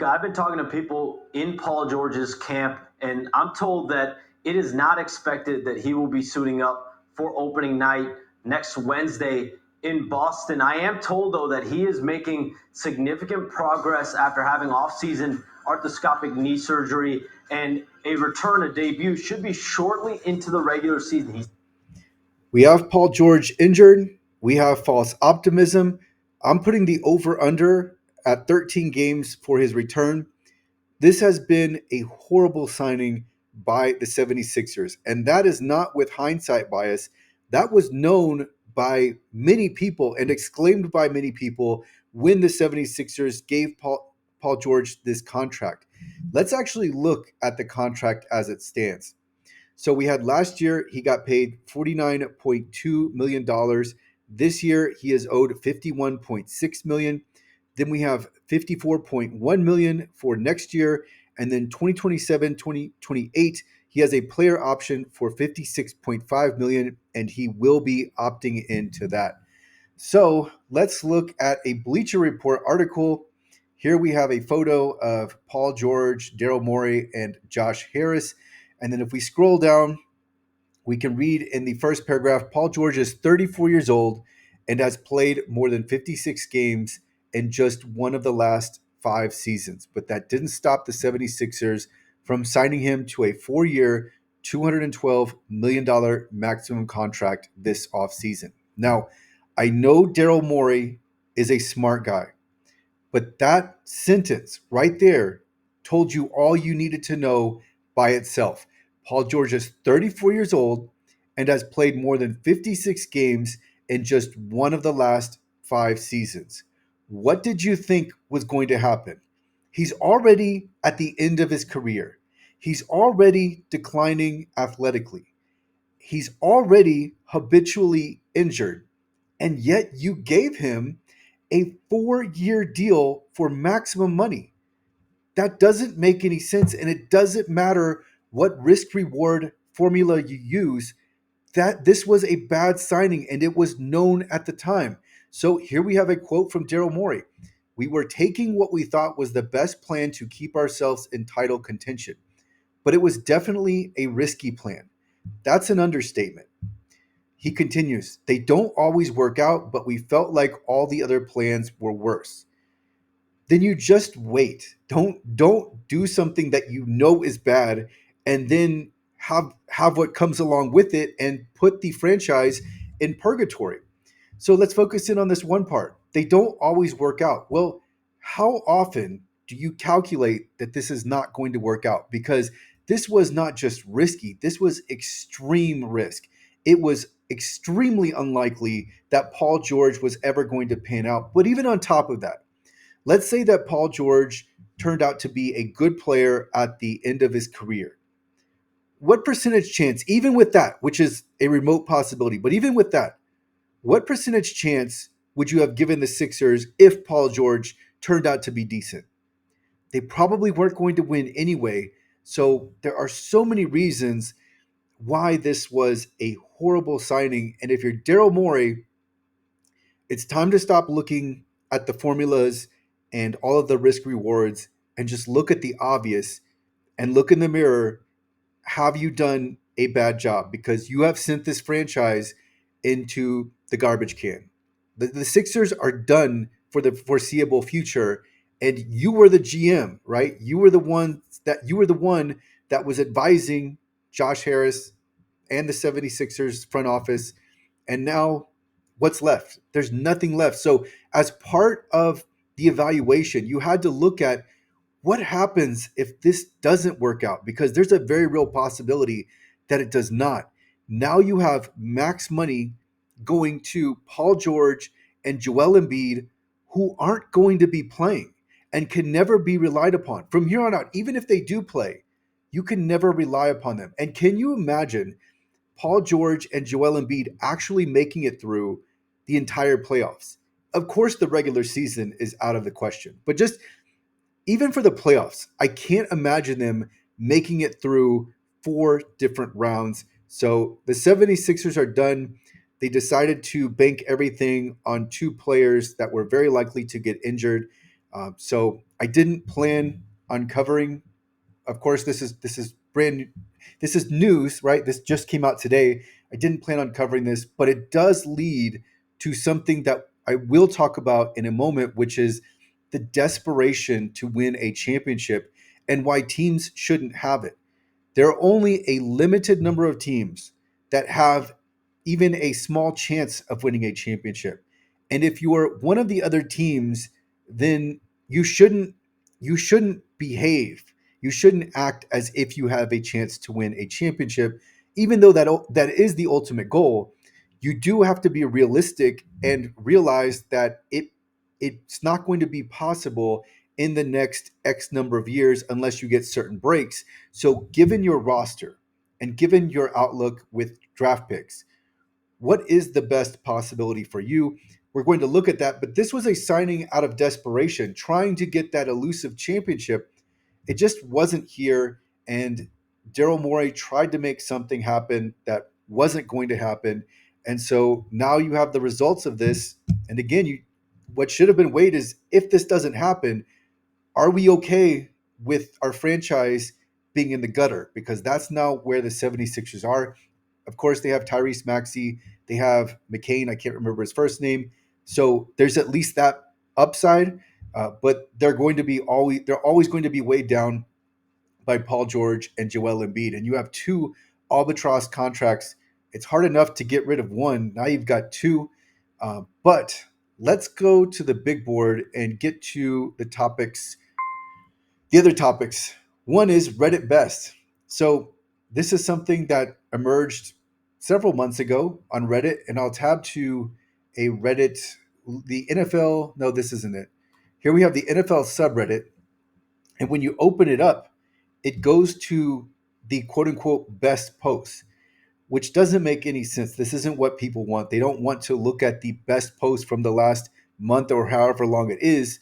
Micah, I've been talking to people in Paul George's camp, and I'm told that it is not expected that he will be suiting up for opening night next Wednesday in Boston. I am told, though, that he is making significant progress after having off-season arthroscopic knee surgery, and a return, a debut, should be shortly into the regular season. We have Paul George injured. We have false optimism. I'm putting the over under at 13 games for his return. This has been a horrible signing by the 76ers, and that is not with hindsight bias. That was known by many people and exclaimed by many people when the 76ers gave Paul George this contract. Let's actually look at the contract as it stands. So we had last year, he got paid $49.2 million. This year, he is owed $51.6 million. Then we have $54.1 million for next year. And then 2027, 2028, he has a player option for $56.5 million, and he will be opting into that. So let's look at a Bleacher Report article. Here we have a photo of Paul George, Daryl Morey, and Josh Harris. And then if we scroll down, we can read in the first paragraph, Paul George is 34 years old and has played more than 56 games in just one of the last 5 seasons. But that didn't stop the 76ers from signing him to a 4-year, $212 million maximum contract this offseason. Now, I know Daryl Morey is a smart guy, but that sentence right there told you all you needed to know by itself. Paul George is 34 years old and has played more than 56 games in just one of the last 5 seasons. What did you think was going to happen? He's already at the end of his career. He's already declining athletically. He's already habitually injured. And yet you gave him a 4-year deal for maximum money. That doesn't make any sense, and it doesn't matter what risk reward formula you use. That this was a bad signing, and it was known at the time. So here we have a quote from Daryl Morey. We were taking what we thought was the best plan to keep ourselves in title contention, but it was definitely a risky plan. That's an understatement. He continues, they don't always work out, but we felt like all the other plans were worse. Then you just wait. Don't do something that you know is bad and then have what comes along with it and put the franchise in purgatory. So let's focus in on this one part. They don't always work out. Well, how often do you calculate that this is not going to work out? Because this was not just risky, this was extreme risk. It was extremely unlikely that Paul George was ever going to pan out. But even on top of that, let's say that Paul George turned out to be a good player at the end of his career. What percentage chance, even with that, which is a remote possibility, but even with that, what percentage chance would you have given the Sixers if Paul George turned out to be decent? They probably weren't going to win anyway. So there are so many reasons why this was a horrible signing. And if you're Daryl Morey, it's time to stop looking at the formulas and all of the risk rewards and just look at the obvious and look in the mirror. Have you done a bad job? Because you have sent this franchise into the garbage can. The Sixers are done for the foreseeable future. And you were the GM, right? You were the one that was advising Josh Harris and the 76ers front office. And now what's left? There's nothing left. So as part of the evaluation, you had to look at what happens if this doesn't work out, because there's a very real possibility that it does not. Now you have max money going to Paul George and Joel Embiid, who aren't going to be playing and can never be relied upon. From here on out, even if they do play, you can never rely upon them. And can you imagine Paul George and Joel Embiid actually making it through the entire playoffs? Of course, the regular season is out of the question, but just even for the playoffs, I can't imagine them making it through 4 different rounds. So the 76ers are done. They decided to bank everything on 2 players that were very likely to get injured. So I didn't plan on covering. Of course, this is brand new. This is news, right? This just came out today. I didn't plan on covering this, but it does lead to something that I will talk about in a moment, which is the desperation to win a championship and why teams shouldn't have it. There are only a limited number of teams that have even a small chance of winning a championship. And if you are one of the other teams, then you shouldn't you shouldn't behave. You shouldn't act as if you have a chance to win a championship, even though that is the ultimate goal. You do have to be realistic and realize that it's not going to be possible in the next X number of years unless you get certain breaks. So, given your roster and given your outlook with draft picks, what is the best possibility for you? We're going to look at that. But this was a signing out of desperation, trying to get that elusive championship. It just wasn't here. And Daryl Morey tried to make something happen that wasn't going to happen. And so now you have the results of this. And again, what should have been weighed is if this doesn't happen, are we okay with our franchise being in the gutter? Because that's now where the 76ers are. Of course, they have Tyrese Maxey, they have McCain, I can't remember his first name. So there's at least that upside, but they're always going to be weighed down by Paul George and Joel Embiid. And you have two albatross contracts. It's hard enough to get rid of one. Now you've got two. But let's go to the big board and get to the other topics. One is Reddit Best. So this is something that emerged several months ago on Reddit, and I'll tab to a Reddit, the NFL. No, this isn't it. Here we have the NFL subreddit, and when you open it up, it goes to the quote unquote best posts, which doesn't make any sense. This isn't what people want. They don't want to look at the best post from the last month or however long it is.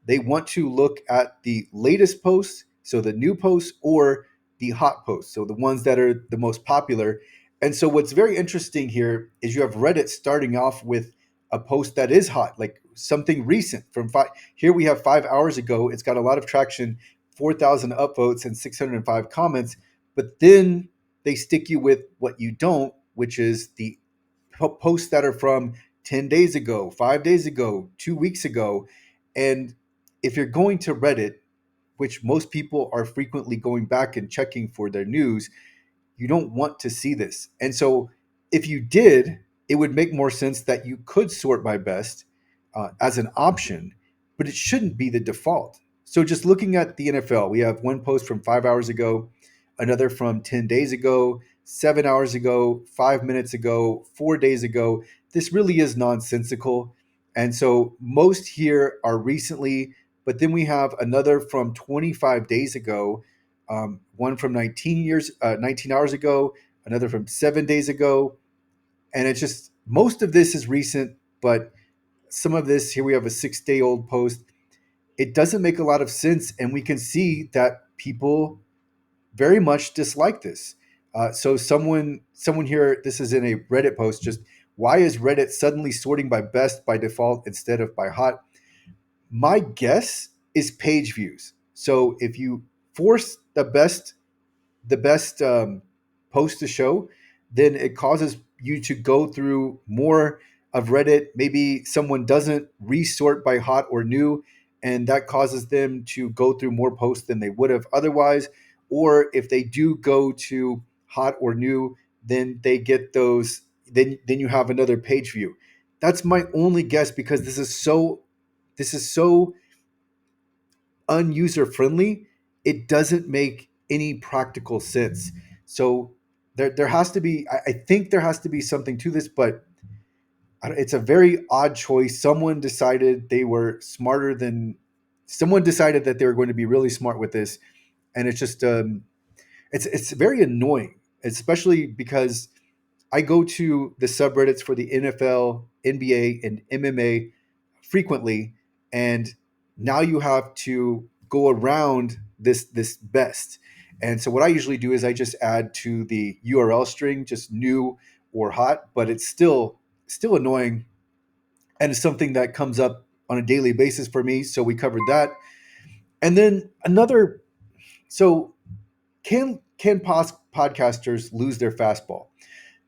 They want to look at the latest posts, so the new posts or the hot posts, so the ones that are the most popular. And so what's very interesting here is you have Reddit starting off with a post that is hot, like something recent from five. Here we have 5 hours ago. It's got a lot of traction, 4,000 upvotes and 605 comments. But then they stick you with what you don't, which is the posts that are from 10 days ago, 5 days ago, 2 weeks ago. And if you're going to Reddit, which most people are frequently going back and checking for their news, you don't want to see this. And so if you did, it would make more sense that you could sort by best as an option, but it shouldn't be the default. So just looking at the NFL, we have one post from 5 hours ago, another from 10 days ago, 7 hours ago, 5 minutes ago, 4 days ago. This really is nonsensical. And so most here are recently, but then we have another from 25 days ago, one from 19 hours ago, another from 7 days ago. And it's just most of this is recent, but some of this here we have a 6 day old post. It doesn't make a lot of sense. And we can see that people very much dislike this. So someone here, this is in a Reddit post, just why is Reddit suddenly sorting by best by default instead of by hot? My guess is page views. So if you force the best post to show, then it causes you to go through more of Reddit. Maybe someone doesn't resort by hot or new, and that causes them to go through more posts than they would have otherwise. Or if they do go to hot or new, then they get those. Then you have another page view. That's my only guess because this is so unuser friendly, it doesn't make any practical sense. So there has to be, I think there has to be something to this, but it's a very odd choice. Someone decided that they were going to be really smart with this, and it's just it's very annoying, especially because I go to the subreddits for the NFL, NBA, and MMA frequently, and now you have to go around this best. And so what I usually do is I just add to the URL string just new or hot, but it's still annoying, and it's something that comes up on a daily basis for me. So we covered that. And then another, so can podcasters lose their fastball?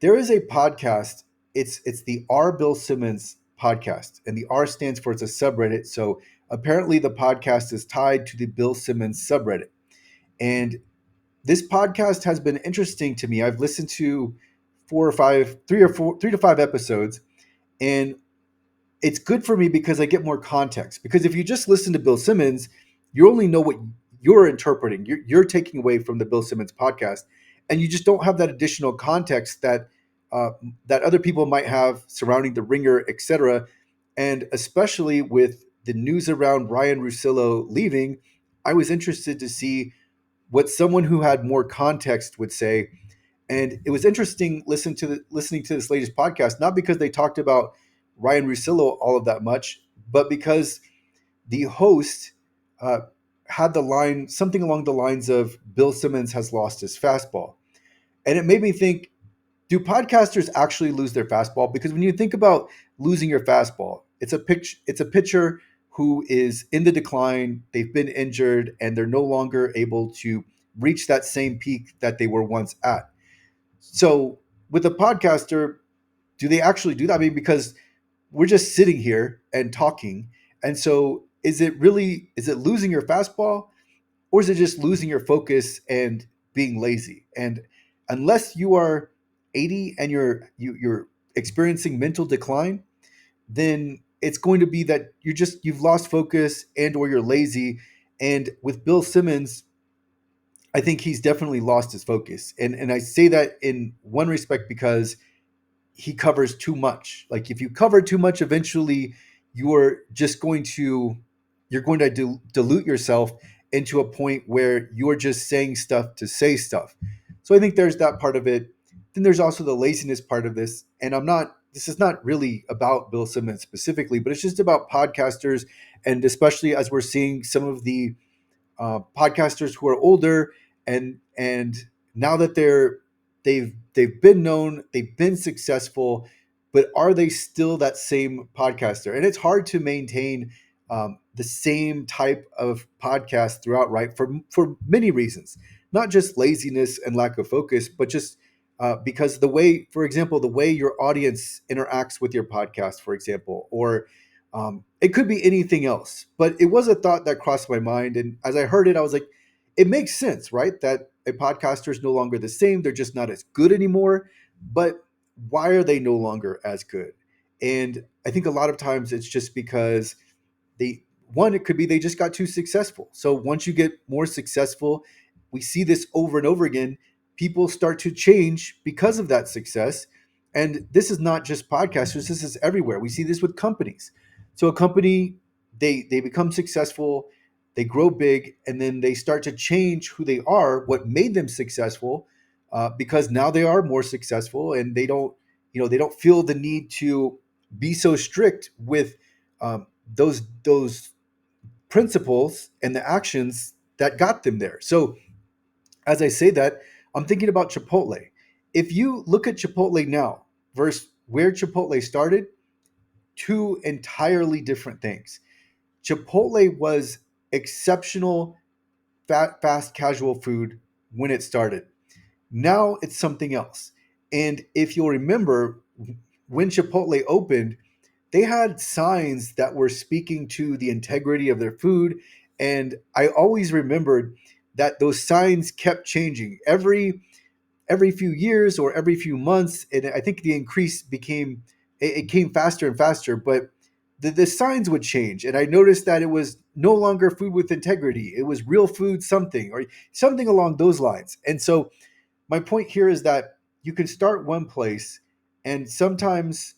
There is a podcast. It's the R. Bill Simmons podcast, and the R stands for, it's a subreddit. So apparently, the podcast is tied to the Bill Simmons subreddit. And this podcast has been interesting to me. I've listened to three to five episodes, and it's good for me because I get more context. Because if you just listen to Bill Simmons, you only know what you're interpreting. You're taking away from the Bill Simmons podcast, and you just don't have that additional context uh, that other people might have surrounding the Ringer, etc. And especially with the news around Ryan Russillo leaving, I was interested to see what someone who had more context would say. And it was interesting listening to this latest podcast, not because they talked about Ryan Russillo all of that much, but because the host uh, had the line, something along the lines of Bill Simmons has lost his fastball. And it made me think, do podcasters actually lose their fastball? Because when you think about losing your fastball, it's a pitcher who is in the decline, they've been injured, and they're no longer able to reach that same peak that they were once at. So with a podcaster, do they actually do that? I mean, because we're just sitting here and talking. And so is it losing your fastball, or is it just losing your focus and being lazy? And unless you are 80 and you're experiencing mental decline, then it's going to be that you've lost focus and or you're lazy. And with Bill Simmons, I think he's definitely lost his focus. And I say that in one respect because he covers too much. Like if you cover too much, eventually you're just going to dilute yourself into a point where you're just saying stuff to say stuff. So I think there's that part of it. Then there's also the laziness part of this. And this is not really about Bill Simmons specifically, but it's just about podcasters. And especially as we're seeing some of the podcasters who are older, and now that they've been known, they've been successful, but are they still that same podcaster? And it's hard to maintain the same type of podcast throughout, right? For many reasons, not just laziness and lack of focus, but just because the way, for example, the way your audience interacts with your podcast, for example, or it could be anything else. But it was a thought that crossed my mind, and as I heard it, I was like, it makes sense, right? That a podcaster is no longer the same; they're just not as good anymore. But why are they no longer as good? And I think a lot of times it's just because they one, it could be they just got too successful. So once you get more successful, we see this over and over again, people start to change because of that success. And this is not just podcasters, this is everywhere. We see this with companies. So a company, they become successful, they grow big, and then they start to change who they are, what made them successful, because now they are more successful, and they don't feel the need to be so strict with those principles and the actions that got them there. So as I say that, I'm thinking about Chipotle. If you look at Chipotle now versus where Chipotle started, two entirely different things. Chipotle was exceptional fast casual food when it started. Now it's something else. And if you'll remember, when Chipotle opened, they had signs that were speaking to the integrity of their food. And I always remembered that those signs kept changing every few years or every few months. And I think the increase it came faster and faster, but the signs would change. And I noticed that it was no longer food with integrity. It was real food something, or something along those lines. And so my point here is that you can start one place, and sometimes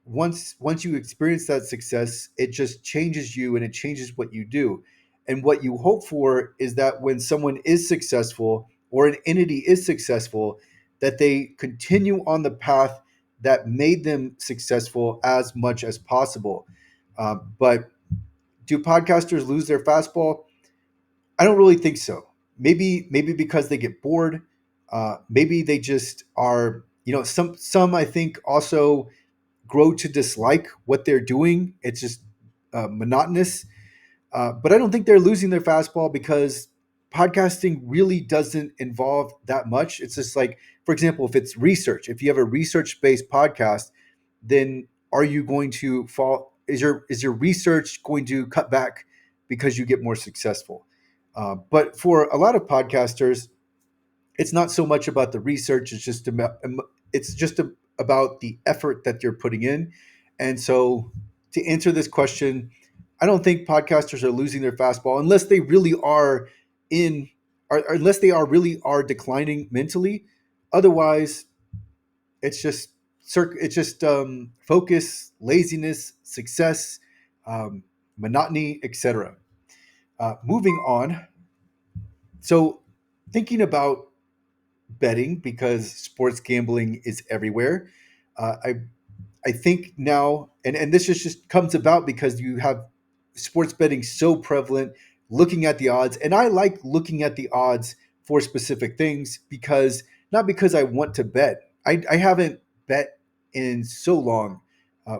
once you experience that success, it just changes you and it changes what you do. And what you hope for is that when someone is successful or an entity is successful, that they continue on the path that made them successful as much as possible. But do podcasters lose their fastball? I don't really think so. Maybe because they get bored. Maybe they just are. Some I think also grow to dislike what they're doing. It's just monotonous. But I don't think they're losing their fastball because podcasting really doesn't involve that much. It's just like, for example, if it's research, if you have a research based podcast, then are you going to fall? Is your research going to cut back because you get more successful? But for a lot of podcasters, it's not so much about the research. It's just about the effort that you're putting in. And so, to answer this question, I don't think podcasters are losing their fastball unless they really are in, or unless they are really are declining mentally. Otherwise, it's just focus, laziness, success, monotony, etc. Moving on. So, thinking about betting because sports gambling is everywhere. I think now, and this just comes about because you have sports betting so prevalent, looking at the odds, and I like looking at the odds for specific things because not because I want to bet. I haven't bet in so long.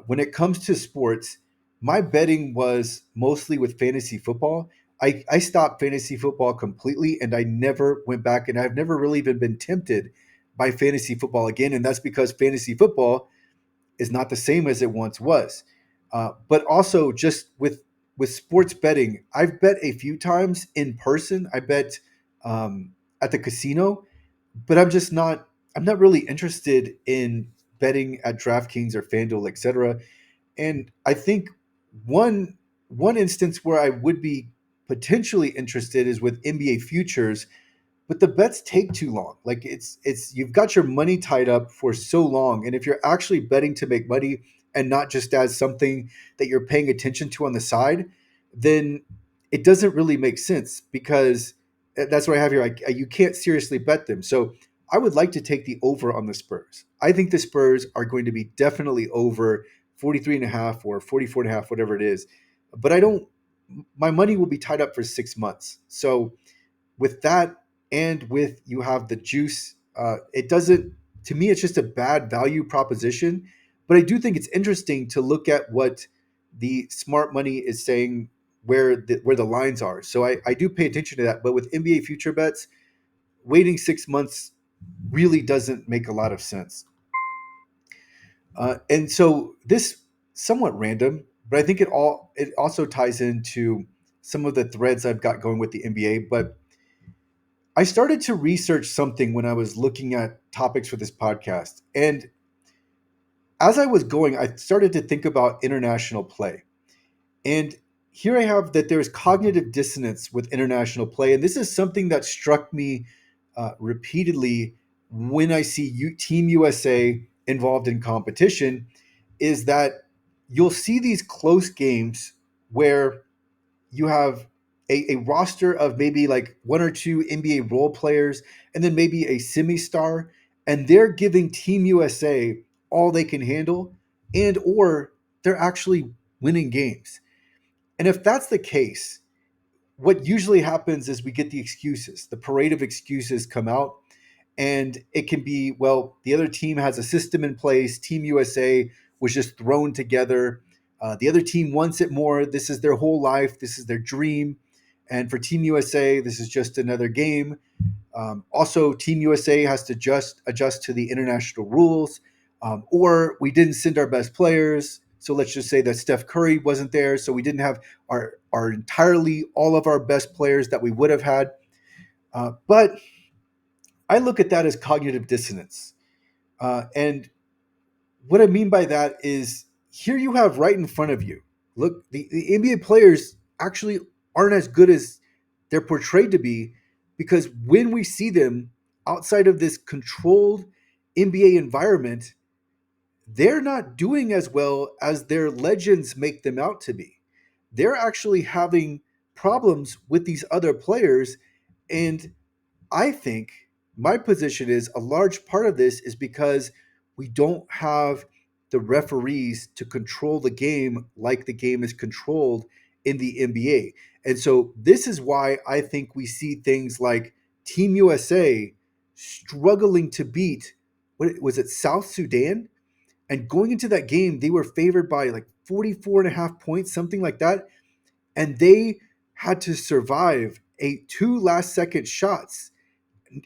When it comes to sports, my betting was mostly with fantasy football. I stopped fantasy football completely and I never went back, and I've never really even been tempted by fantasy football again. And that's because fantasy football is not the same as it once was. But also just with sports betting, I've bet a few times in person. I bet at the casino, but I'm not really interested in betting at DraftKings or FanDuel, etc. And I think one one instance where I would be potentially interested is with NBA futures, but the bets take too long. Like it's you've got your money tied up for so long, and if you're actually betting to make money and not just as something that you're paying attention to on the side, then it doesn't really make sense because that's what I have here. You can't seriously bet them. So I would like to take the over on the Spurs. I think the Spurs are going to be definitely over 43 and a half or 44 and a half, whatever it is. But I don't, my money will be tied up for 6 months. So with that, and with you have the juice, it doesn't, to me, it's just a bad value proposition. But I do think it's interesting to look at what the smart money is saying, where the lines are. So I do pay attention to that. But with NBA future bets, waiting 6 months really doesn't make a lot of sense. And so this somewhat random, but I think it also ties into some of the threads I've got going with the NBA. But I started to research something when I was looking at topics for this podcast. And as I was going, I started to think about international play. And here I have that there's cognitive dissonance with international play. And this is something that struck me repeatedly when I see Team USA involved in competition is that you'll see these close games where you have a roster of maybe like one or two NBA role players and then maybe a semi star, and they're giving Team USA all they can handle, and or they're actually winning games. And if that's the case, what usually happens is we get the excuses. The parade of excuses come out, and it can be, well, the other team has a system in place. Team USA was just thrown together. The other team wants it more. This is their whole life. This is their dream. And for Team USA, this is just another game. Also, Team USA has to just adjust to the international rules, or we didn't send our best players. So let's just say that Steph Curry wasn't there, so we didn't have our entirely all of our best players that we would have had. But I look at that as cognitive dissonance, and what I mean by that is here you have right in front of you. Look, the NBA players actually aren't as good as they're portrayed to be because when we see them outside of this controlled NBA environment, they're not doing as well as their legends make them out to be. They're actually having problems with these other players. And I think my position is a large part of this is because we don't have the referees to control the game like the game is controlled in the NBA. And so this is why I think we see things like Team USA struggling to beat, what was it, South Sudan? And going into that game, they were favored by like 44 and a half points, something like that. and they had to survive a two last second shots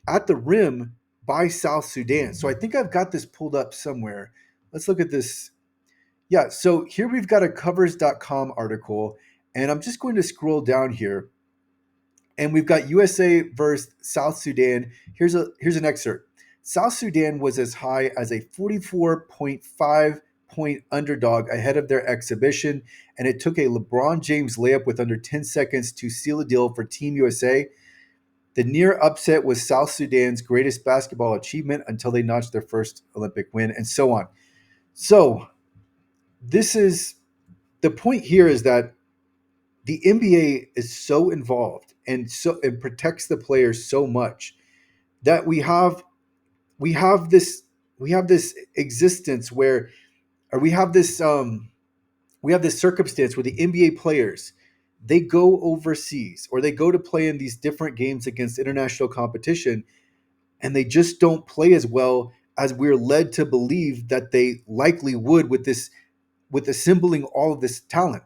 at the rim by South Sudan. So I think I've got this pulled up somewhere. Let's look at this. Yeah, so here we've got a covers.com article, and I'm just going to scroll down here, and we've got USA versus South Sudan. Here's an excerpt. South Sudan was as high as a 44.5 point underdog ahead of their exhibition, and it took a LeBron James layup with under 10 seconds to seal the deal for Team USA. The near upset was South Sudan's greatest basketball achievement until they notched their first Olympic win, and so on. So, this is the point here is that the NBA is so involved and protects the players so much that we have this we have this existence where or we have this circumstance where the NBA players they go overseas or they go to play in these different games against international competition, and they just don't play as well as we're led to believe that they likely would with assembling all of this talent.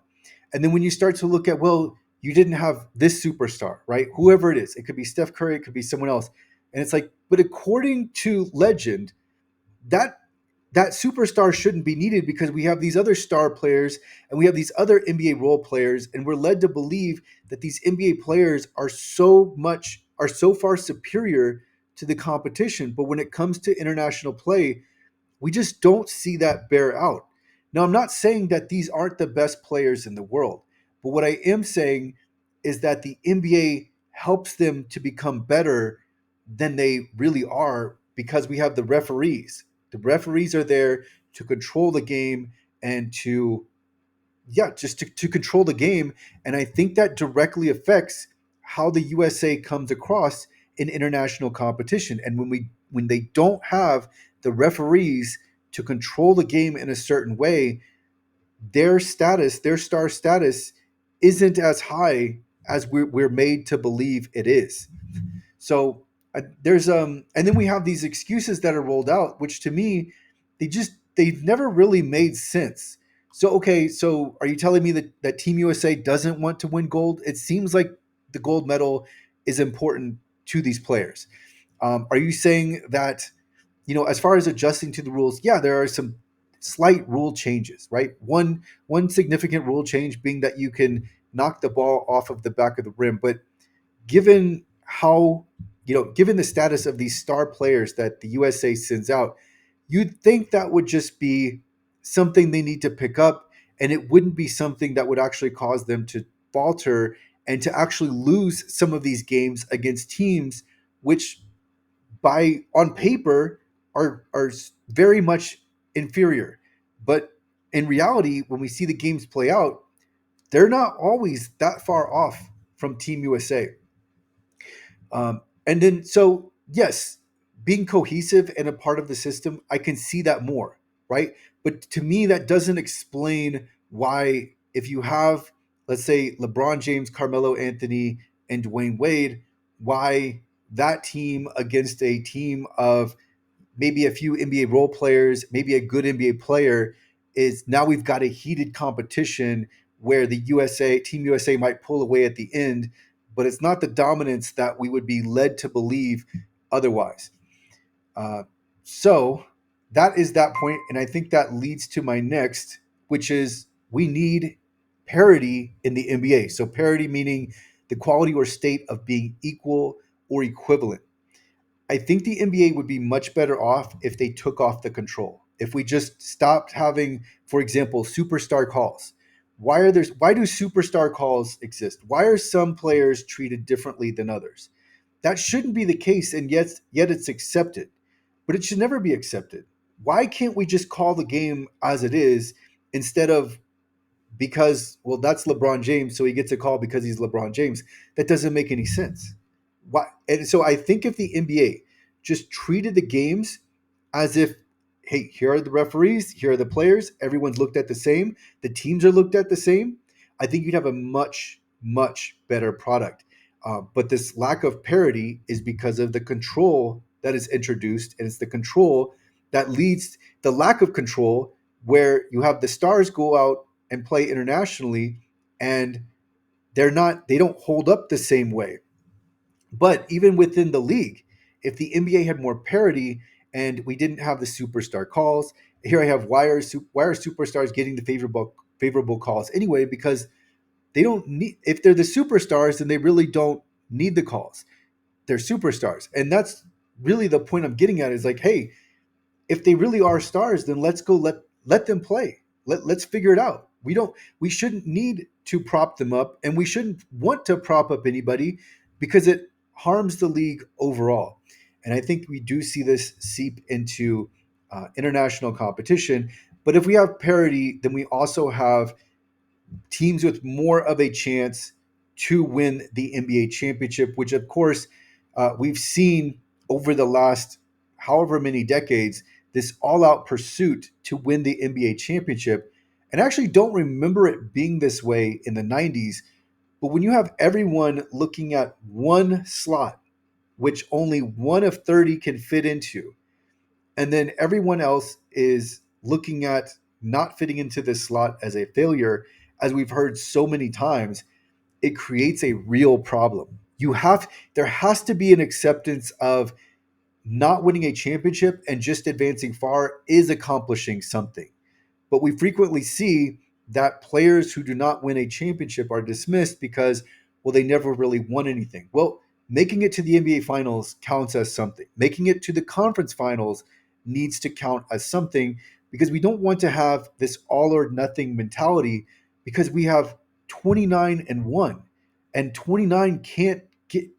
And then when you start to look at, well, you didn't have this superstar, right? Whoever it is, it could be Steph Curry, it could be someone else. And it's like, but according to legend, that that superstar shouldn't be needed because we have these other star players and we have these other NBA role players, and we're led to believe that these NBA players are so far superior to the competition. But when it comes to international play, we just don't see that bear out. Now, I'm not saying that these aren't the best players in the world, but what I am saying is that the NBA helps them to become better than they really are because we have the referees. The referees are there to control the game and to control the game. And I think that directly affects how the USA comes across in international competition. And when they don't have the referees to control the game in a certain way, their star status, isn't as high as we're made to believe it is. So there's and then we have these excuses that are rolled out, which to me, they've never really made sense. So okay, so are you telling me that Team USA doesn't want to win gold? It seems like the gold medal is important to these players. Are you saying that, as far as adjusting to the rules, yeah, there are some slight rule changes, right? One significant rule change being that you can knock the ball off of the back of the rim, but given how given the status of these star players that the USA sends out, you'd think that would just be something they need to pick up, and it wouldn't be something that would actually cause them to falter and to actually lose some of these games against teams which by on paper are very much inferior. But in reality, when we see the games play out, they're not always that far off from Team USA. And then, so yes, being cohesive and a part of the system, I can see that more, right? But to me, that doesn't explain why, if you have, let's say, LeBron James, Carmelo Anthony, and Dwayne Wade, why that team against a team of maybe a few NBA role players, maybe a good NBA player, is now we've got a heated competition where the Team USA might pull away at the end, but it's not the dominance that we would be led to believe otherwise. Uh, so that is that point, and I think that leads to my next, which is we need parity in the NBA. So parity meaning the quality or state of being equal or equivalent. I think the NBA would be much better off if they took off the control. If we just stopped having, for example, superstar calls. Why do superstar calls exist? Why are some players treated differently than others? That shouldn't be the case, and yet it's accepted. But it should never be accepted. Why can't we just call the game as it is instead of because, well, that's LeBron James, so he gets a call because he's LeBron James? That doesn't make any sense. Why? And so I think if the NBA just treated the games as if, hey, here are the referees, here are the players, everyone's looked at the same, the teams are looked at the same, I think you'd have a much, much better product. But this lack of parity is because of the control that is introduced, and it's the control that leads the lack of control where you have the stars go out and play internationally, and they don't hold up the same way. But even within the league, if the NBA had more parity and we didn't have the superstar calls, here I have wire superstars getting the favorable calls anyway, because they don't need, if they're the superstars, then they really don't need the calls. They're superstars. And that's really the point I'm getting at, is like, hey, if they really are stars, then let's go let them play. Let's figure it out. We shouldn't need to prop them up, and we shouldn't want to prop up anybody because it harms the league overall. And I think we do see this seep into international competition. But if we have parity, then we also have teams with more of a chance to win the NBA championship, which of course we've seen over the last however many decades, this all out pursuit to win the NBA championship. And I actually don't remember it being this way in the 90s. But when you have everyone looking at one slot, which only one of 30 can fit into, and then everyone else is looking at not fitting into this slot as a failure, as we've heard so many times, it creates a real problem. There has to be an acceptance of not winning a championship and just advancing far is accomplishing something. But we frequently see that players who do not win a championship are dismissed because, well, they never really won anything. Well, making it to the NBA Finals counts as something. Making it to the conference finals needs to count as something, because we don't want to have this all or nothing mentality, because we have 29 and 1, and 29 can't get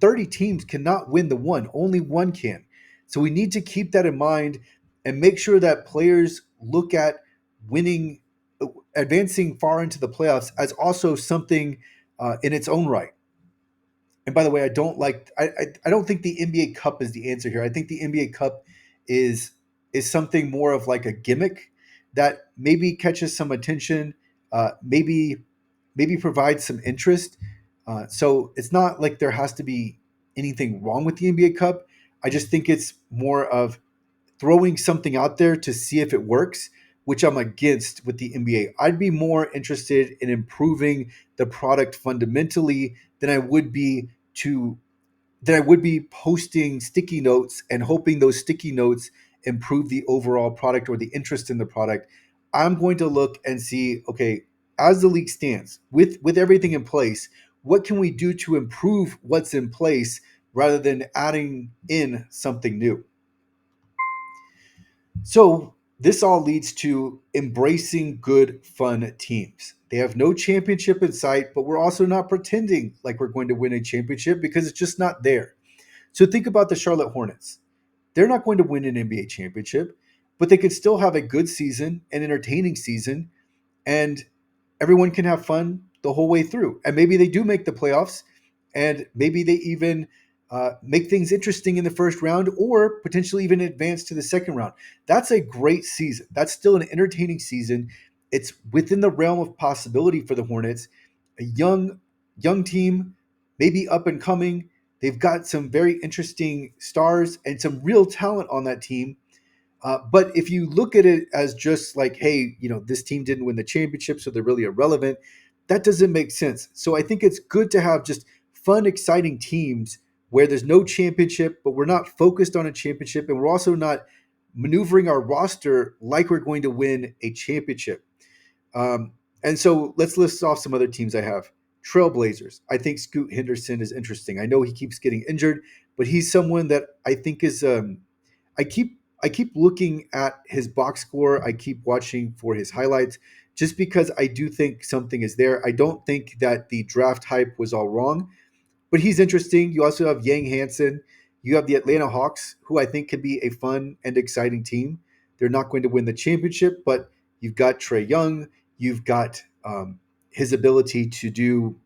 30 teams cannot win the one, only one can. So we need to keep that in mind and make sure that players look at winning, advancing far into the playoffs as also something in its own right. And by the way, I don't think the NBA Cup is the answer here. I think the NBA Cup is something more of like a gimmick that maybe catches some attention, maybe provides some interest. So it's not like there has to be anything wrong with the NBA Cup. I just think it's more of throwing something out there to see if it works, which I'm against with the NBA. I'd be more interested in improving the product fundamentally than to I would be posting sticky notes and hoping those sticky notes improve the overall product or the interest in the product. I'm going to look and see, okay, as the league stands, with everything in place, what can we do to improve what's in place rather than adding in something new? So this all leads to embracing good, fun teams. They have no championship in sight, but we're also not pretending like we're going to win a championship because it's just not there. So think about the Charlotte Hornets. They're not going to win an NBA championship, but they could still have a good season, an entertaining season, and everyone can have fun the whole way through. And maybe they do make the playoffs, and maybe they even make things interesting in the first round, or potentially even advance to the second round. That's a great season. That's still an entertaining season. It's within the realm of possibility for the Hornets. A young team, maybe up and coming. They've got some very interesting stars and some real talent on that team. But if you look at it as just like, hey, this team didn't win the championship, so they're really irrelevant, that doesn't make sense. So I think it's good to have just fun, exciting teams where there's no championship, but we're not focused on a championship, and we're also not maneuvering our roster like we're going to win a championship. And so let's list off some other teams I have. Trailblazers. I think Scoot Henderson is interesting. I know he keeps getting injured, but he's someone that I think is I keep looking at his box score. I keep watching for his highlights just because I do think something is there. I don't think that the draft hype was all wrong, but he's interesting. You also have Yang Hansen. You have the Atlanta Hawks, who I think can be a fun and exciting team. They're not going to win the championship, but you've got Trey Young. You've got his ability to do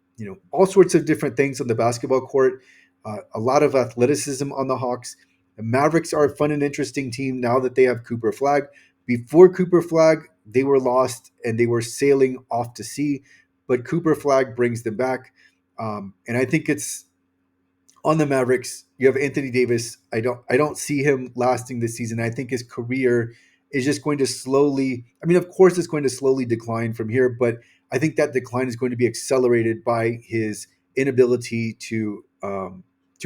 all sorts of different things on the basketball court. A lot of athleticism on the Hawks. The Mavericks are a fun and interesting team now that they have Cooper Flag. Before Cooper Flag, they were lost and they were sailing off to sea, but Cooper Flag brings them back. And I think it's on the Mavericks. You have Anthony Davis. I don't see him lasting this season. I think his career is just going to slowly. I mean, of course, it's going to slowly decline from here, but I think that decline is going to be accelerated by his inability to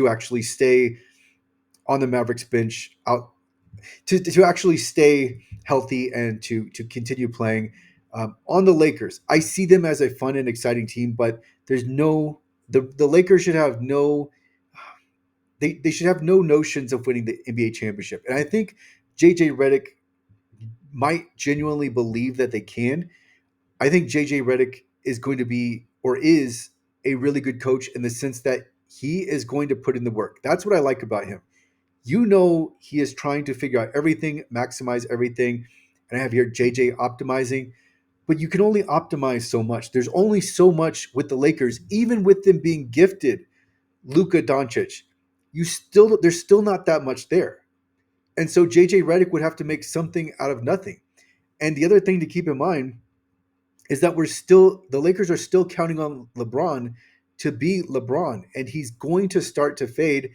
actually stay on the Mavericks bench, out to actually stay healthy and to continue playing. On the Lakers, I see them as a fun and exciting team, but there's no the Lakers should have no they should have no notions of winning the NBA championship. And I think JJ Redick might genuinely believe that they can. I think JJ Redick is going to be or is a really good coach in the sense that he is going to put in the work. That's what I like about him. He is trying to figure out everything, maximize everything. And I have here JJ optimizing, but you can only optimize so much. There's only so much with the Lakers, even with them being gifted Luka Doncic. There's still not that much there. And so JJ Redick would have to make something out of nothing. And the other thing to keep in mind is that the Lakers are still counting on LeBron to be LeBron, and he's going to start to fade.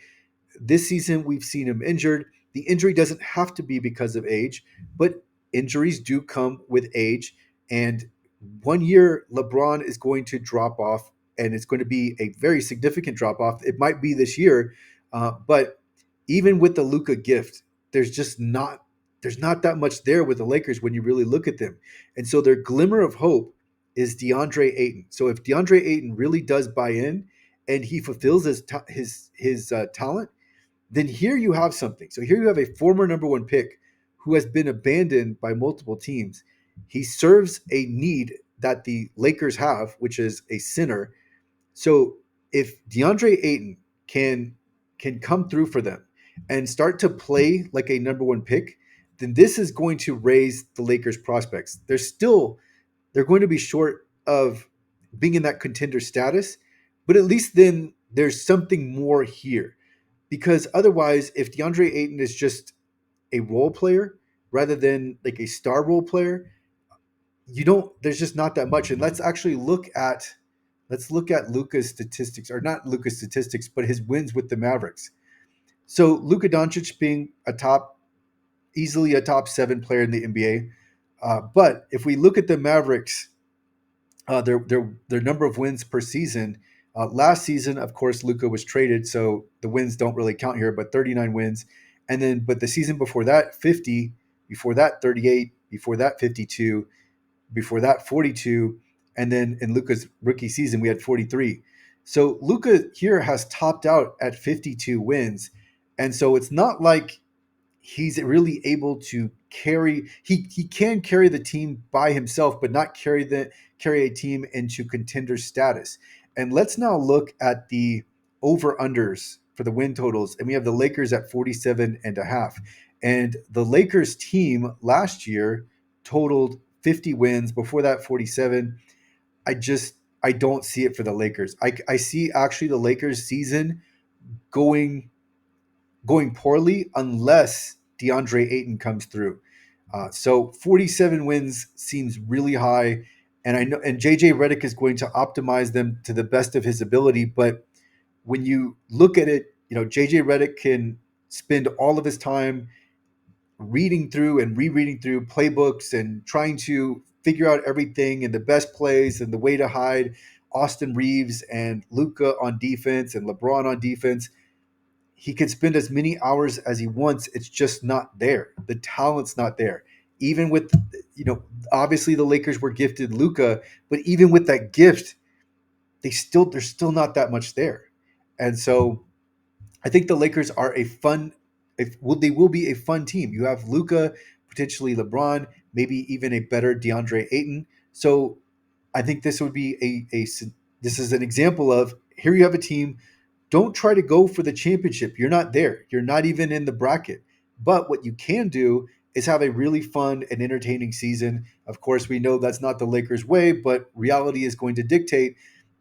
This season, we've seen him injured. The injury doesn't have to be because of age, but injuries do come with age. And one year, LeBron is going to drop off, and it's going to be a very significant drop off. It might be this year, but even with the Luka gift, there's just not there's not that much there with the Lakers when you really look at them. And so their glimmer of hope is DeAndre Ayton. So if DeAndre Ayton really does buy in and he fulfills his talent, then here you have something. So here you have a former number one pick who has been abandoned by multiple teams. He serves a need that the Lakers have, which is a center. So if DeAndre Ayton can come through for them and start to play like a number one pick, then this is going to raise the Lakers prospects. They're going to be short of being in that contender status, but at least then there's something more here. Because otherwise, if DeAndre Ayton is just a role player rather than like a star role player, there's just not that much. And let's look at Luka's statistics, or not Luka's statistics, but his wins with the Mavericks. So Luka Doncic being easily a top 7 player in the NBA. But if we look at the Mavericks, their number of wins per season. Last season, of course, Luka was traded, so the wins don't really count here. But 39 wins, but the season before that, 50. Before that, 38. Before that, 52. Before that, 42. And then in Luka's rookie season, we had 43. So Luka here has topped out at 52 wins, and so it's not like he's really able to carry he can carry the team by himself, but not carry a team into contender status. And let's now look at the over unders for the win totals, and we have the Lakers at 47 and a half. And the Lakers team last year totaled 50 wins, before that 47. I don't see it for the Lakers. I see actually the Lakers season going poorly unless DeAndre Ayton comes through. So 47 wins seems really high, and I know, and JJ Redick is going to optimize them to the best of his ability. But when you look at it, JJ Redick can spend all of his time reading through and rereading through playbooks and trying to figure out everything and the best plays and the way to hide Austin Reeves and Luka on defense and LeBron on defense. He can spend as many hours as he wants. It's just not there. The talent's not there. Even with, obviously the Lakers were gifted Luka, but even with that gift, there's still not that much there. And so I think the Lakers are they will be a fun team. You have Luka, potentially LeBron, maybe even a better DeAndre Ayton. So I think this would be this is an example of, here you have a team. Don't try to go for the championship. You're not there. You're not even in the bracket. But what you can do is have a really fun and entertaining season. Of course, we know that's not the Lakers' way, but reality is going to dictate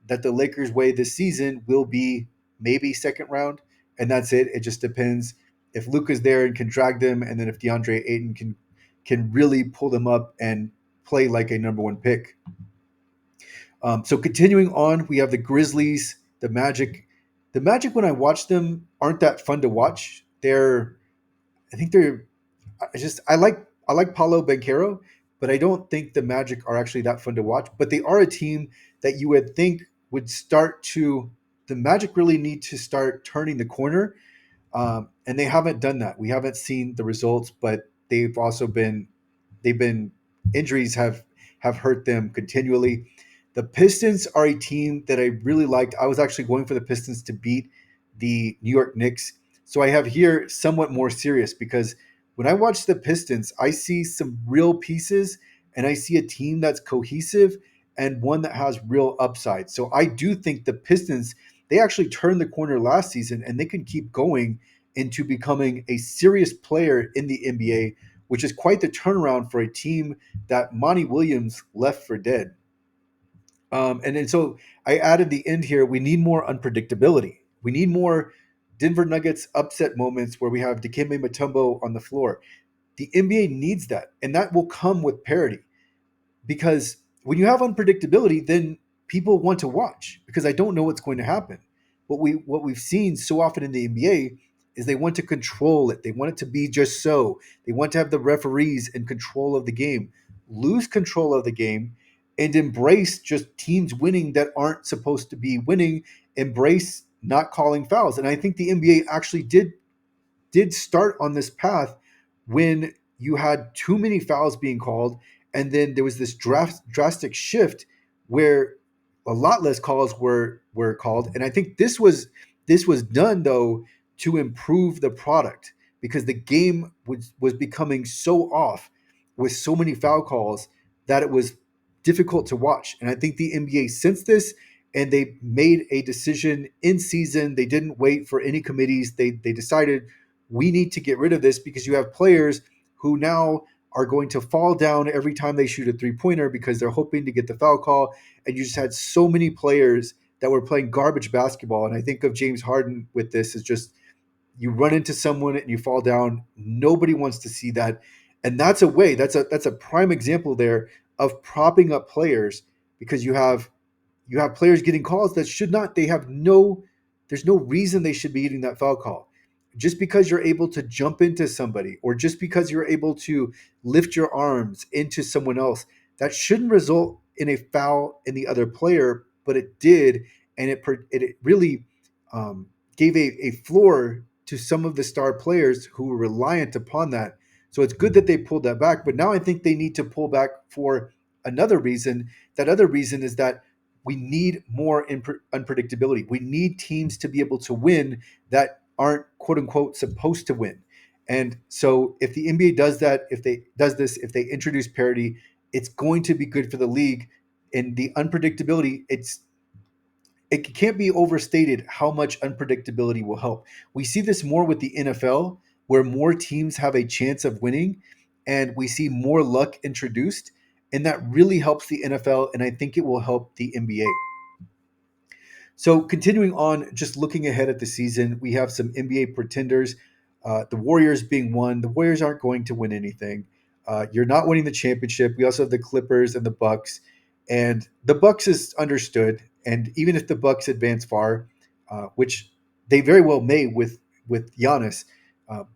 that the Lakers' way this season will be maybe second round, and that's it. It just depends if Luka's there and can drag them, and then if DeAndre Ayton can really pull them up and play like a number one pick. So continuing on, we have the Grizzlies, the Magic. The Magic, when I watch them, aren't that fun to watch. I think they're, I like Paulo Banchero, but I don't think the Magic are actually that fun to watch. But they are a team that you would think would start to, the Magic really need to start turning the corner, and they haven't done that. We haven't seen the results, but they've been injuries have hurt them continually. The Pistons are a team that I really liked. I was actually going for the Pistons to beat the New York Knicks. So I have here somewhat more serious because when I watch the Pistons, I see some real pieces and I see a team that's cohesive and one that has real upside. So I do think the Pistons, they actually turned the corner last season and they can keep going into becoming a serious player in the NBA, which is quite the turnaround for a team that Monty Williams left for dead. And then so I added the end here. We need more unpredictability. We need more Denver Nuggets upset moments where we have Dikembe Mutombo on the floor. The NBA needs that, and that will come with parity because when you have unpredictability, then people want to watch because I don't know what's going to happen. What we've seen so often in the NBA is they want to control it. They want it to be just so. They want to have the referees in control of the game. Lose control of the game and embrace just teams winning that aren't supposed to be winning. Embrace not calling fouls. And I think the NBA actually did start on this path when you had too many fouls being called, and then there was this drastic shift where a lot less calls were called. And I think this was done though to improve the product because the game was becoming so off with so many foul calls that it was difficult to watch. And I think the NBA sensed this and they made a decision in season. They didn't wait for any committees. They decided we need to get rid of this because you have players who now are going to fall down every time they shoot a three-pointer because they're hoping to get the foul call. And you just had so many players that were playing garbage basketball. And I think of James Harden with this is just you run into someone and you fall down. Nobody wants to see that. And that's a way, that's a prime example there of propping up players because you have players getting calls that should not. They have no. There's no reason they should be getting that foul call. Just because you're able to jump into somebody, or just because you're able to lift your arms into someone else, that shouldn't result in a foul in the other player, but it did, and it really gave a floor to some of the star players who were reliant upon that. So it's good that they pulled that back, but now I think they need to pull back for another reason. That other reason is that we need more unpredictability. We need teams to be able to win that aren't quote unquote supposed to win. And so if the NBA does that, if they introduce parity, it's going to be good for the league. And the unpredictability, it can't be overstated how much unpredictability will help. We see this more with the NFL, where more teams have a chance of winning, and we see more luck introduced, and that really helps the NFL, and I think it will help the NBA. So, continuing on, just looking ahead at the season, we have some NBA pretenders. The Warriors being one. The Warriors aren't going to win anything. You're not winning the championship. We also have the Clippers and the Bucks, and the Bucks is understood. And even if the Bucks advance far, which they very well may with Giannis,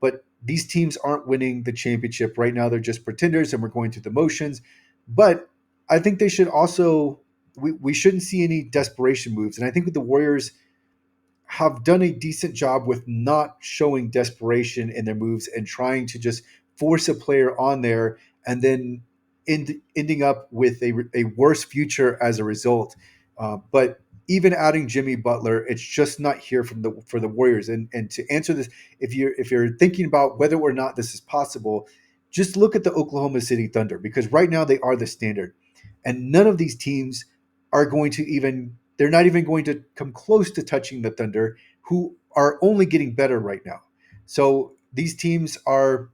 but these teams aren't winning the championship right now. They're just pretenders, and we're going through the motions. But I think they should also we shouldn't see any desperation moves. And I think with the Warriors have done a decent job with not showing desperation in their moves and trying to just force a player on there and then ending up with a worse future as a result. But even adding Jimmy Butler, it's just not here from the for the Warriors. And to answer this, if you're thinking about whether or not this is possible, just look at the Oklahoma City Thunder because right now they are the standard, and none of these teams are going to even they're not even going to come close to touching the Thunder, who are only getting better right now. So these teams are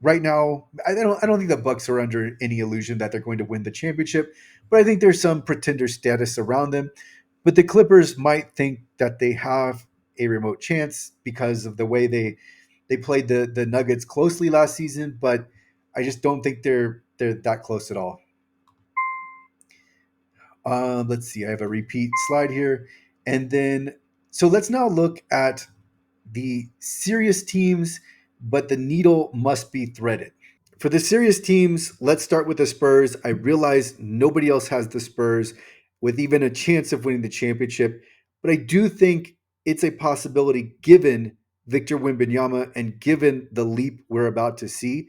right now. I don't think the Bucks are under any illusion that they're going to win the championship, but I think there's some pretender status around them. But the Clippers might think that they have a remote chance because of the way they played the Nuggets closely last season, but I just don't think they're that close at all. Let's see, I have a repeat slide here. And then, so let's now look at the serious teams, but the needle must be threaded, For the serious teams, let's start with the Spurs. I realize nobody else has the Spurs with even a chance of winning the championship, but I do think it's a possibility given Victor Wembanyama and given the leap we're about to see.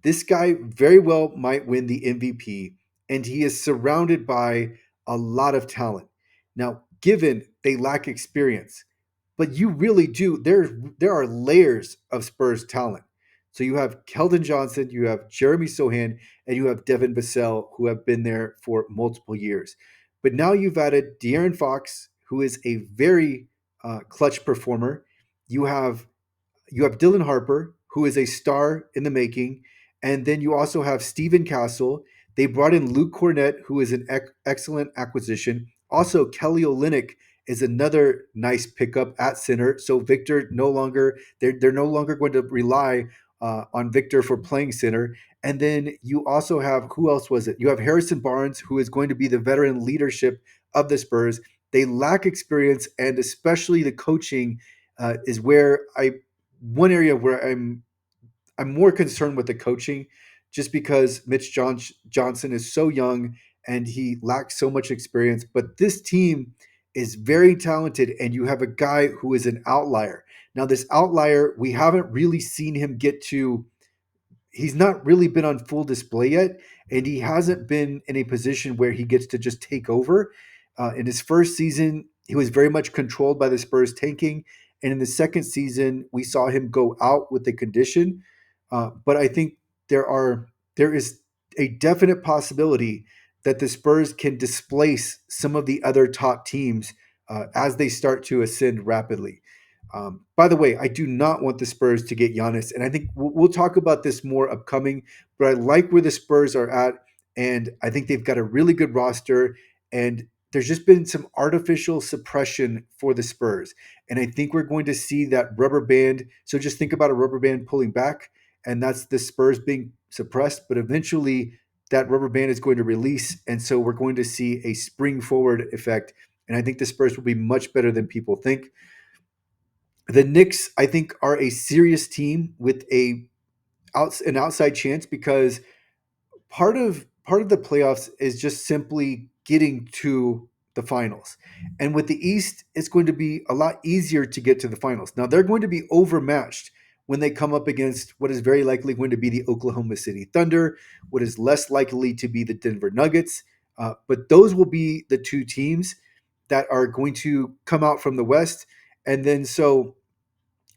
This guy very well might win the MVP, and he is surrounded by a lot of talent. Now, given they lack experience, but you really do, there are layers of Spurs talent. So you have Keldon Johnson, you have Jeremy Sohan, and you have Devin Vassell, who have been there for multiple years. But now you've added De'Aaron Fox, who is a very clutch performer. You have you have Dylan Harper, who is a star in the making, and then you also have Stephen Castle. They brought in Luke Cornett, who is an excellent acquisition. Also, Kelly Olynyk is another nice pickup at center. So Victor no longer they're no longer going to rely on Victor for playing center. And then you also have who else was it? You have Harrison Barnes, who is going to be the veteran leadership of the Spurs. They lack experience, and especially the coaching is where I one area where I'm more concerned with the coaching, just because Johnson is so young and he lacks so much experience. But this team is very talented, and you have a guy who is an outlier. Now, this outlier, we haven't really seen him get to he's not really been on full display yet, and he hasn't been in a position where he gets to just take over. In his first season, he was very much controlled by the Spurs tanking, and in the second season, we saw him go out with the condition. But I think there is a definite possibility that the Spurs can displace some of the other top teams as they start to ascend rapidly. By the way, I do not want the Spurs to get Giannis, and I think we'll talk about this more upcoming. But I like where the Spurs are at, and I think they've got a really good roster. And there's just been some artificial suppression for the Spurs, and I think we're going to see that rubber band. So just think about a rubber band pulling back, and that's the Spurs being suppressed. But eventually, that rubber band is going to release, and so we're going to see a spring forward effect. And I think the Spurs will be much better than people think. The Knicks, I think, are a serious team with an outside chance because part of the playoffs is just simply getting to the finals. And with the East, it's going to be a lot easier to get to the finals. Now they're going to be overmatched when they come up against what is very likely going to be the Oklahoma City Thunder, what is less likely to be the Denver Nuggets. But those will be the two teams that are going to come out from the West. And then so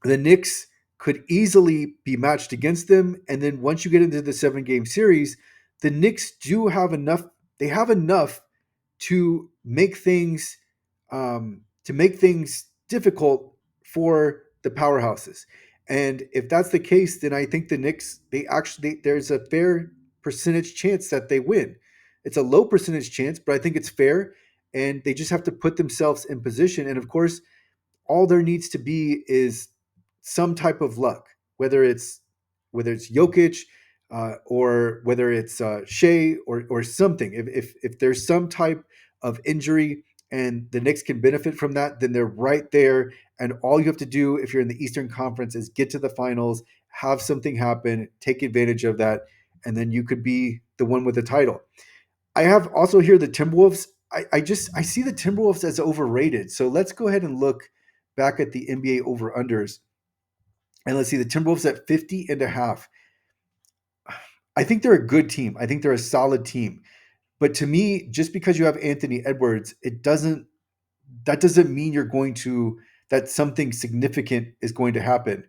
the Knicks could easily be matched against them. And then once you get into the 7 game series, the Knicks do have enough. They have enough to make things difficult for the powerhouses. And if that's the case, then I think the Knicks there's a fair percentage chance that they win. It's a low percentage chance, but I think it's fair. And they just have to put themselves in position. And of course, all there needs to be is some type of luck, whether it's Jokic or whether it's Shea or something. If there's some type of injury and the Knicks can benefit from that, then they're right there. And all you have to do if you're in the Eastern Conference is get to the finals, have something happen, take advantage of that, and then you could be the one with the title. I have also here the Timberwolves. I see the Timberwolves as overrated. So let's go ahead and look back at the NBA over unders. And let's see the Timberwolves at 50 and a half. I think they're a good team. I think they're a solid team. But to me, just because you have Anthony Edwards, that doesn't mean that something significant is going to happen.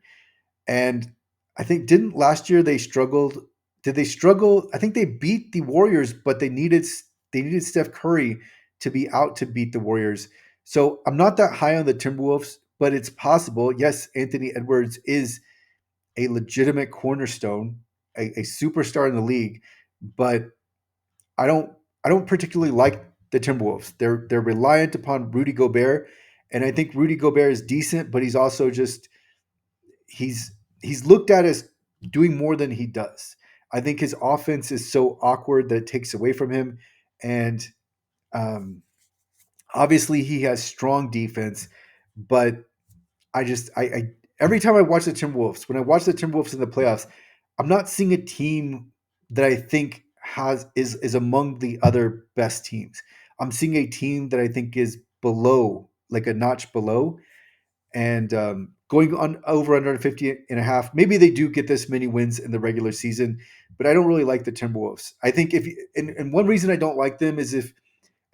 And I think didn't last year they struggled? Did they struggle? I think they beat the Warriors, but they needed Steph Curry to be out to beat the Warriors. So I'm not that high on the Timberwolves, but it's possible. Yes, Anthony Edwards is a legitimate cornerstone, a superstar in the league, but I don't I don't particularly like the Timberwolves. They're reliant upon Rudy Gobert, and I think Rudy Gobert is decent, but he's also just he's he's looked at as doing more than he does. I think his offense is so awkward that it takes away from him, and um, obviously he has strong defense, but I just I every time I watch the Timberwolves, when I watch the Timberwolves in the playoffs, I'm not seeing a team that I think is among the other best teams. I'm seeing a team that I think is below, like a notch below, and going on over under 50 and a half. Maybe they do get this many wins in the regular season, but I don't really like the Timberwolves. I think if and one reason I don't like them is if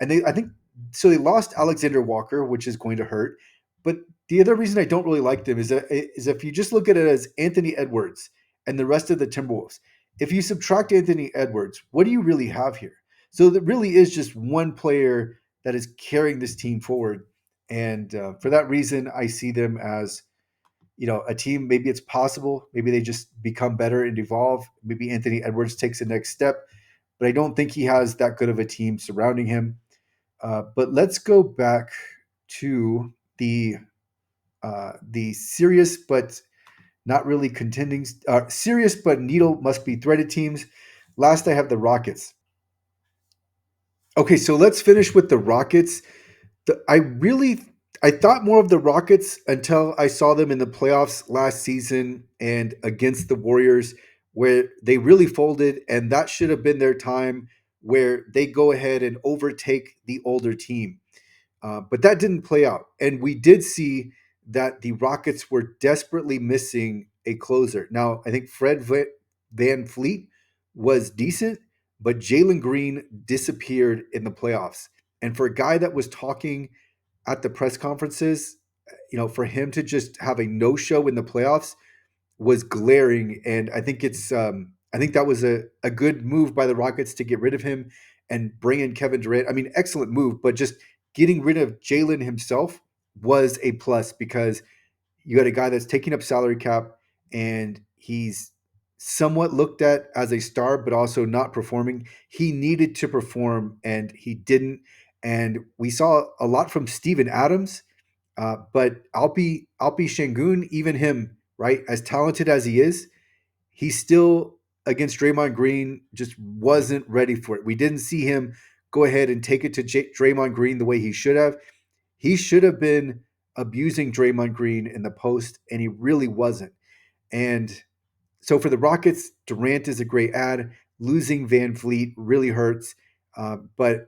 and they I think so they lost Alexander Walker, which is going to hurt. But the other reason I don't really like them is if you just look at it as Anthony Edwards and the rest of the Timberwolves. If you subtract Anthony Edwards, what do you really have here? So there really is just one player that is carrying this team forward, and for that reason, I see them as a team. Maybe it's possible. Maybe they just become better and evolve. Maybe Anthony Edwards takes the next step, but I don't think he has that good of a team surrounding him. But let's go back to the serious but not really contending, serious but needle must be threaded teams. Last, I have the Rockets. Okay, so let's finish with the Rockets. I thought more of the Rockets until I saw them in the playoffs last season and against the Warriors, where they really folded, and that should have been their time where they go ahead and overtake the older team. But that didn't play out. And we did see that the Rockets were desperately missing a closer. Now, I think Van Fleet was decent, but Jalen Green disappeared in the playoffs. And for a guy that was talking at the press conferences, for him to just have a no show in the playoffs was glaring, and I think that was a good move by the Rockets to get rid of him and bring in Kevin Durant. I mean, excellent move, but just getting rid of Jalen himself was a plus because you got a guy that's taking up salary cap and he's somewhat looked at as a star, but also not performing. He needed to perform and he didn't. And we saw a lot from Steven Adams, but Alpi Shangun, even him, right, as talented as he is, he still against Draymond Green just wasn't ready for it. We didn't see him go ahead and take it to Draymond Green the way he should have. He should have been abusing Draymond Green in the post, and he really wasn't. And so for the Rockets, Durant is a great ad. Losing Van Fleet really hurts, but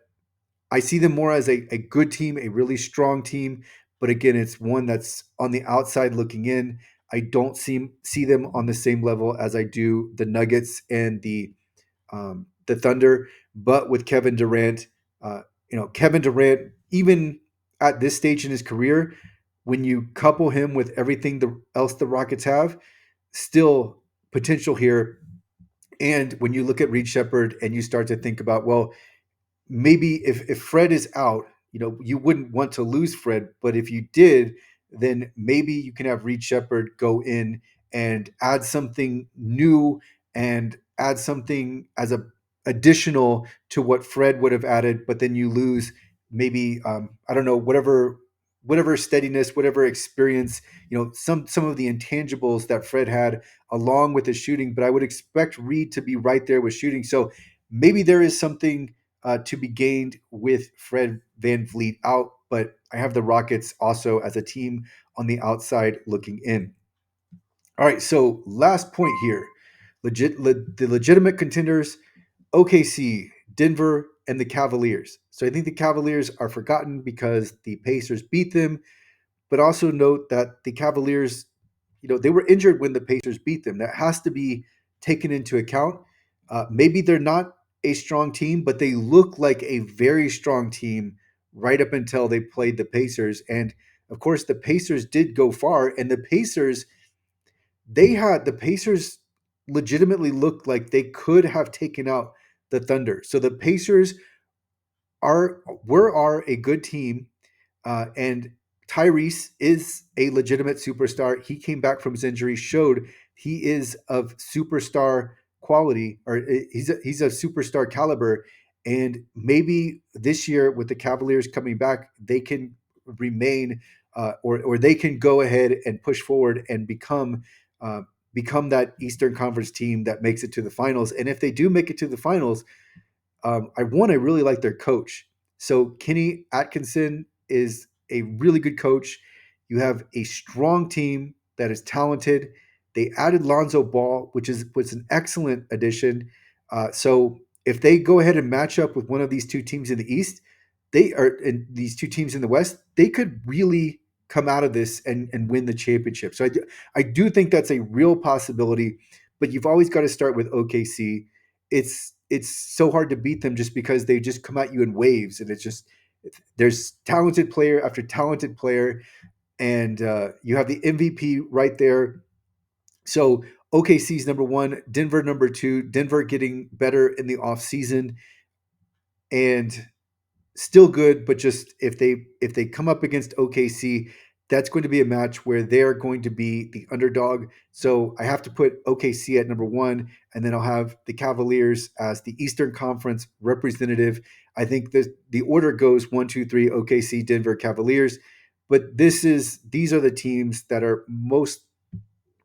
I see them more as a good team, a really strong team. But again, it's one that's on the outside looking in. I don't see them on the same level as I do the Nuggets and the Thunder. But with Kevin Durant, Kevin Durant, even at this stage in his career, when you couple him with everything else the Rockets have, still potential here. And when you look at Reed Shepard and you start to think about, well, maybe if Fred is out, you wouldn't want to lose Fred, but if you did, then maybe you can have Reed Shepard go in and add something new and add something as a additional to what Fred would have added, but then you lose maybe I don't know, whatever steadiness, whatever experience, some of the intangibles that Fred had along with his shooting, but I would expect Reed to be right there with shooting. So maybe there is something to be gained with Fred Van Vliet out, but I have the Rockets also as a team on the outside looking in. All right, so last point here. The legitimate contenders, OKC, Denver, and the Cavaliers. So I think the Cavaliers are forgotten because the Pacers beat them, but also note that the Cavaliers, they were injured when the Pacers beat them. That has to be taken into account. Maybe they're not a strong team, but they look like a very strong team right up until they played the Pacers. And of course, the Pacers did go far, and the Pacers legitimately looked like they could have taken out the Thunder. So the Pacers are a good team, and Tyrese is a legitimate superstar. He came back from his injury, showed he is of superstar quality, or he's a superstar caliber. And maybe this year with the Cavaliers coming back, they can remain, or they can go ahead and push forward and uh, become that Eastern Conference team that makes it to the finals. And if they do make it to the finals, I really like their coach. So Kenny Atkinson is a really good coach. You have a strong team that is talented. They added Lonzo Ball, which was an excellent addition. So if they go ahead and match up with one of these two teams in the East, they are in these two teams in the West, they could really come out of this and win the championship. So I do think that's a real possibility, but you've always got to start with OKC. It's so hard to beat them just because they just come at you in waves, and it's just there's talented player after talented player, and you have the MVP right there. So OKC's number one, Denver number two. Denver getting better in the offseason, and still good, but just if they come up against OKC, that's going to be a match where they're going to be the underdog. So I have to put OKC at number one, and then I'll have the Cavaliers as the Eastern Conference representative. I think the order goes 1, 2, 3, OKC, Denver, Cavaliers. But these are the teams that are most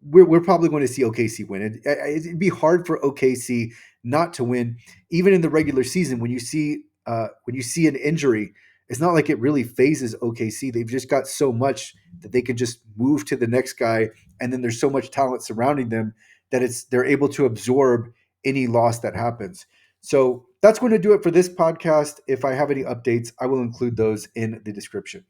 we're probably going to see OKC win. It'd be hard for OKC not to win, even in the regular season. When you see an injury, it's not like it really phases OKC. They've just got so much that they can just move to the next guy, and then there's so much talent surrounding them that they're able to absorb any loss that happens. So that's going to do it for this podcast. If I have any updates, I will include those in the description.